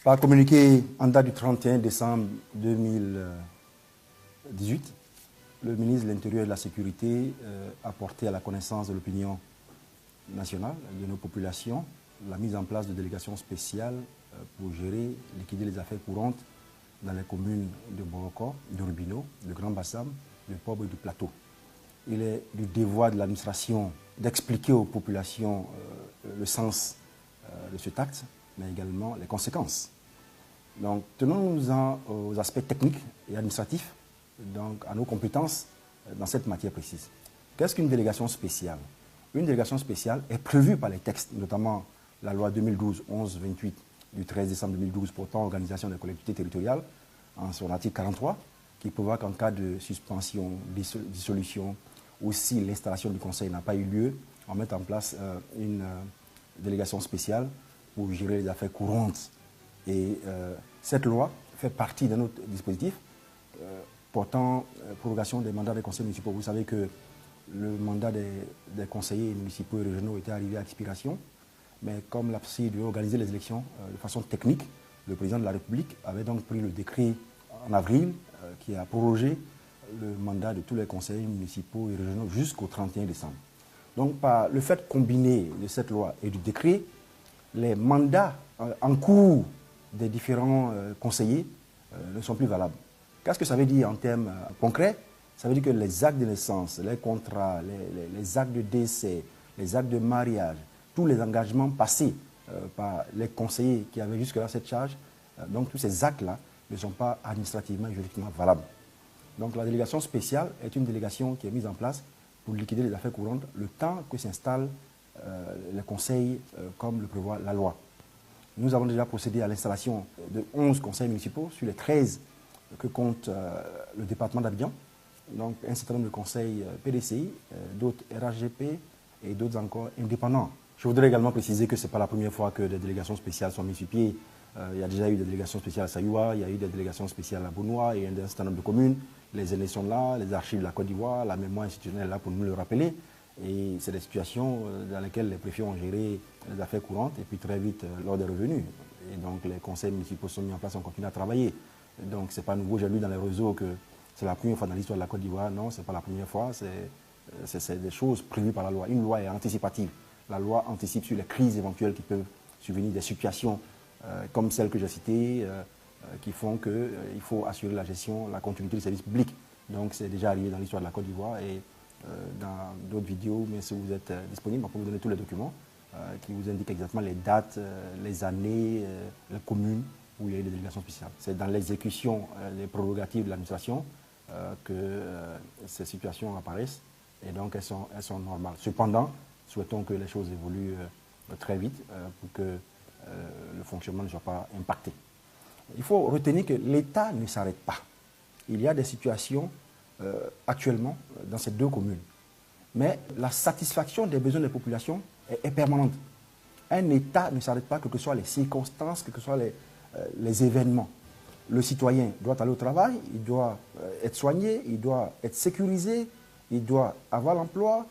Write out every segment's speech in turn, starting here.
Par communiqué en date du 31 décembre 2018, le ministre de l'Intérieur et de la Sécurité a porté à la connaissance de l'opinion nationale, de nos populations, la mise en place de délégations spéciales pour gérer, liquider les affaires courantes dans les communes de Boroko, de Rubino, de Grand Bassam, de Pobre et du Plateau. Il est du devoir de l'administration d'expliquer aux populations le sens de cet acte, mais également les conséquences. Donc, tenons-nous-en aux aspects techniques et administratifs, donc à nos compétences dans cette matière précise. Qu'est-ce qu'une délégation spéciale? Une délégation spéciale est prévue par les textes, notamment la loi 2012-11-28 du 13 décembre 2012 portant organisation des collectivités territoriales, en son article 43, qui prévoit qu'en cas de suspension, dissolution, ou si l'installation du conseil n'a pas eu lieu, on met en place une délégation spéciale pour gérer les affaires courantes. Et cette loi fait partie d'un autre dispositif portant prorogation des mandats des conseils municipaux. Vous savez que le mandat des conseillers municipaux et régionaux était arrivé à expiration, mais comme la CEI devait organiser les élections de façon technique, le président de la République avait donc pris le décret en avril qui a prorogé le mandat de tous les conseillers municipaux et régionaux jusqu'au 31 décembre. Donc par le fait combiné de cette loi et du décret, les mandats en cours des différents conseillers ne sont plus valables. Qu'est-ce que ça veut dire en termes concrets? Ça veut dire que les actes de naissance, les contrats, les actes de décès, les actes de mariage, tous les engagements passés par les conseillers qui avaient jusque-là cette charge, donc tous ces actes-là ne sont pas administrativement et juridiquement valables. Donc la délégation spéciale est une délégation qui est mise en place pour liquider les affaires courantes le temps que s'installe les conseils comme le prévoit la loi. Nous avons déjà procédé à l'installation de 11 conseils municipaux sur les 13 que compte le département d'Abidjan. Donc un certain nombre de conseils PDCI, d'autres RHGP et d'autres encore indépendants. Je voudrais également préciser que ce n'est pas la première fois que des délégations spéciales sont mises sur pied. Il y a déjà eu des délégations spéciales à Sayoua, il y a eu des délégations spéciales à Bounoua et un certain nombre de communes. Les aînés sont là, les archives de la Côte d'Ivoire, la mémoire institutionnelle est là pour nous le rappeler. Et c'est des situations dans lesquelles les préfets ont géré les affaires courantes et puis très vite lors des revenus. Et donc les conseils municipaux sont mis en place, on continue à travailler. Donc ce n'est pas nouveau, j'ai lu dans les réseaux que c'est la première fois dans l'histoire de la Côte d'Ivoire. Non, ce n'est pas la première fois, c'est des choses prévues par la loi. Une loi est anticipative. La loi anticipe sur les crises éventuelles qui peuvent survenir, des situations comme celles que j'ai citées, qui font qu'il faut assurer la gestion, la continuité du service public. Donc c'est déjà arrivé dans l'histoire de la Côte d'Ivoire et dans d'autres vidéos, mais si vous êtes disponible, on peut vous donner tous les documents qui vous indiquent exactement les dates, les années, les communes où il y a eu des délégations spéciales. C'est dans l'exécution des prérogatives de l'administration que ces situations apparaissent et donc elles sont normales. Cependant, souhaitons que les choses évoluent très vite pour que le fonctionnement ne soit pas impacté. Il faut retenir que l'État ne s'arrête pas. Il y a des situations actuellement dans ces deux communes. Mais la satisfaction des besoins des populations est permanente. Un État ne s'arrête pas, quelles que soient les circonstances, quels que soient les événements. Le citoyen doit aller au travail, il doit être soigné, il doit être sécurisé, il doit avoir l'emploi,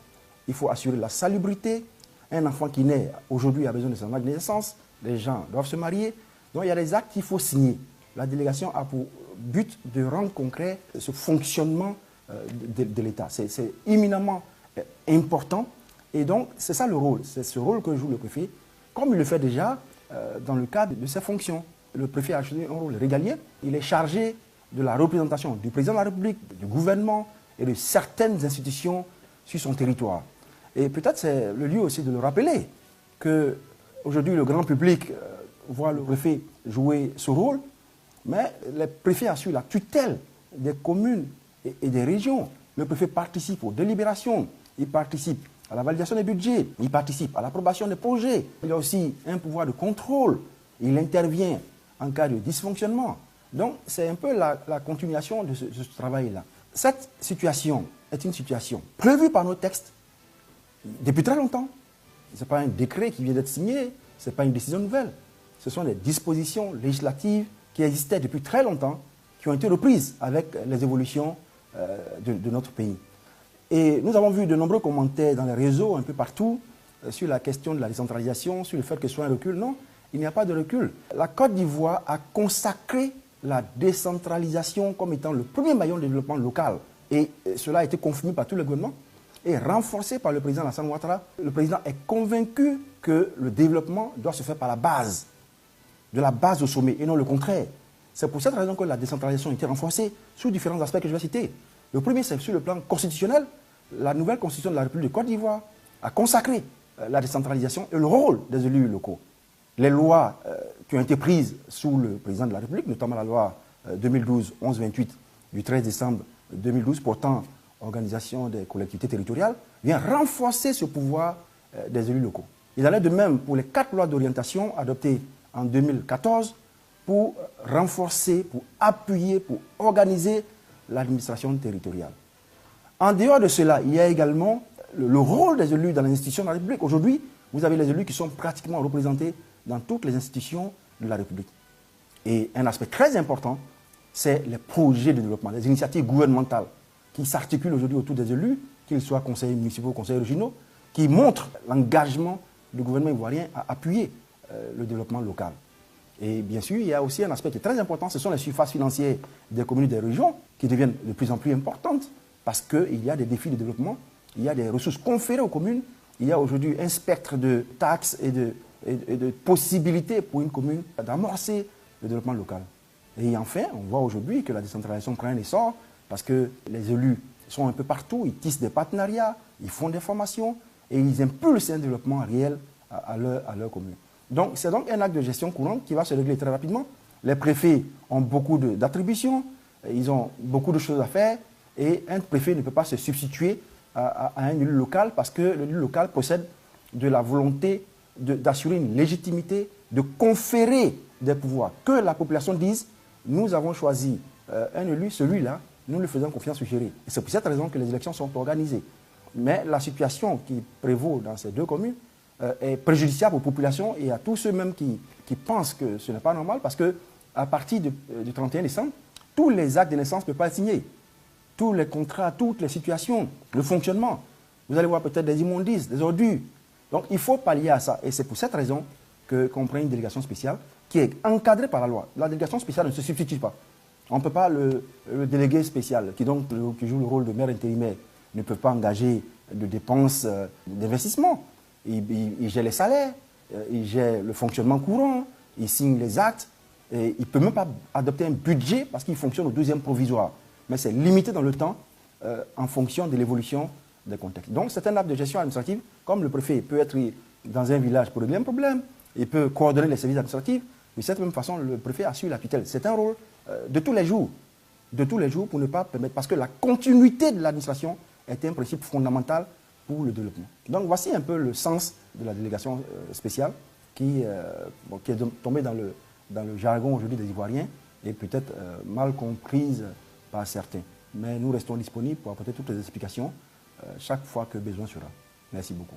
il faut assurer la salubrité. Un enfant qui naît aujourd'hui a besoin de son acte de naissance, les gens doivent se marier. Donc il y a des actes qu'il faut signer. La délégation a pour but de rendre concret ce fonctionnement de l'État. C'est éminemment important et donc c'est ça le rôle. C'est ce rôle que joue le préfet, comme il le fait déjà dans le cadre de ses fonctions. Le préfet a joué un rôle régalien. Il est chargé de la représentation du président de la République, du gouvernement et de certaines institutions sur son territoire. Et peut-être c'est le lieu aussi de le rappeler qu'aujourd'hui le grand public voit le préfet jouer ce rôle, mais le préfet assure la tutelle des communes et des régions. Le préfet participe aux délibérations, il participe à la validation des budgets, il participe à l'approbation des projets. Il a aussi un pouvoir de contrôle, il intervient en cas de dysfonctionnement. Donc c'est un peu la continuation de ce travail-là. Cette situation est une situation prévue par nos textes depuis très longtemps. Ce n'est pas un décret qui vient d'être signé, ce n'est pas une décision nouvelle. Ce sont des dispositions législatives qui existaient depuis très longtemps, qui ont été reprises avec les évolutions de notre pays. Et nous avons vu de nombreux commentaires dans les réseaux, un peu partout, sur la question de la décentralisation, sur le fait que ce soit un recul. Non, il n'y a pas de recul. La Côte d'Ivoire a consacré la décentralisation comme étant le premier maillon de développement local. Et cela a été confirmé par tous les gouvernements et renforcé par le président Alassane Ouattara. Le président est convaincu que le développement doit se faire par la base, de la base au sommet, et non le contraire. C'est pour cette raison que la décentralisation a été renforcée sous différents aspects que je vais citer. Le premier, c'est sur le plan constitutionnel. La nouvelle constitution de la République de Côte d'Ivoire a consacré la décentralisation et le rôle des élus locaux. Les lois qui ont été prises sous le président de la République, notamment la loi 2012-1128 du 13 décembre 2012 portant organisation des collectivités territoriales, vient renforcer ce pouvoir des élus locaux. Il en est de même pour les 4 lois d'orientation adoptées en 2014 pour renforcer, pour appuyer, pour organiser l'administration territoriale. En dehors de cela, il y a également le rôle des élus dans les institutions de la République. Aujourd'hui, vous avez les élus qui sont pratiquement représentés dans toutes les institutions de la République. Et un aspect très important, c'est les projets de développement, les initiatives gouvernementales qui s'articulent aujourd'hui autour des élus, qu'ils soient conseillers municipaux, conseillers régionaux, qui montrent l'engagement du gouvernement ivoirien à appuyer le développement local. Et bien sûr, il y a aussi un aspect qui est très important, ce sont les surfaces financières des communes et des régions qui deviennent de plus en plus importantes parce qu'il y a des défis de développement, il y a des ressources conférées aux communes, il y a aujourd'hui un spectre de taxes et de possibilités pour une commune d'amorcer le développement local. Et enfin, on voit aujourd'hui que la décentralisation prend un essor parce que les élus sont un peu partout, ils tissent des partenariats, ils font des formations et ils impulsent un développement réel à leur commune. Donc, c'est donc un acte de gestion courante qui va se régler très rapidement. Les préfets ont beaucoup d'attributions, ils ont beaucoup de choses à faire et un préfet ne peut pas se substituer à un élu local parce que l'élu local possède de la volonté d'assurer une légitimité, de conférer des pouvoirs. Que la population dise, nous avons choisi un élu, celui-là, nous lui faisons confiance pour gérer. Et c'est pour cette raison que les élections sont organisées. Mais la situation qui prévaut dans ces 2 communes est préjudiciable aux populations et à tous ceux même qui pensent que ce n'est pas normal parce qu'à partir du 31 décembre, tous les actes de naissance ne peuvent pas être signés. Tous les contrats, toutes les situations, le fonctionnement. Vous allez voir peut-être des immondices, des ordures. Donc il faut pallier à ça. Et c'est pour cette raison qu'on prend une délégation spéciale qui est encadrée par la loi. La délégation spéciale ne se substitue pas. On ne peut pas le délégué spécial, qui joue le rôle de maire intérimaire, ne peut pas engager de dépenses d'investissement. Il gère les salaires, il gère le fonctionnement courant, il signe les actes, et il ne peut même pas adopter un budget parce qu'il fonctionne au 12e provisoire. Mais c'est limité dans le temps en fonction de l'évolution des contextes. Donc c'est un acte de gestion administrative, comme le préfet peut être dans un village pour régler un problème, il peut coordonner les services administratifs, de cette même façon le préfet assure la tutelle. C'est un rôle de tous les jours pour ne pas permettre, parce que la continuité de l'administration est un principe fondamental pour le développement. Donc voici un peu le sens de la délégation spéciale qui est tombée dans le jargon aujourd'hui des Ivoiriens et peut-être mal comprise par certains. Mais nous restons disponibles pour apporter toutes les explications chaque fois que besoin sera. Merci beaucoup.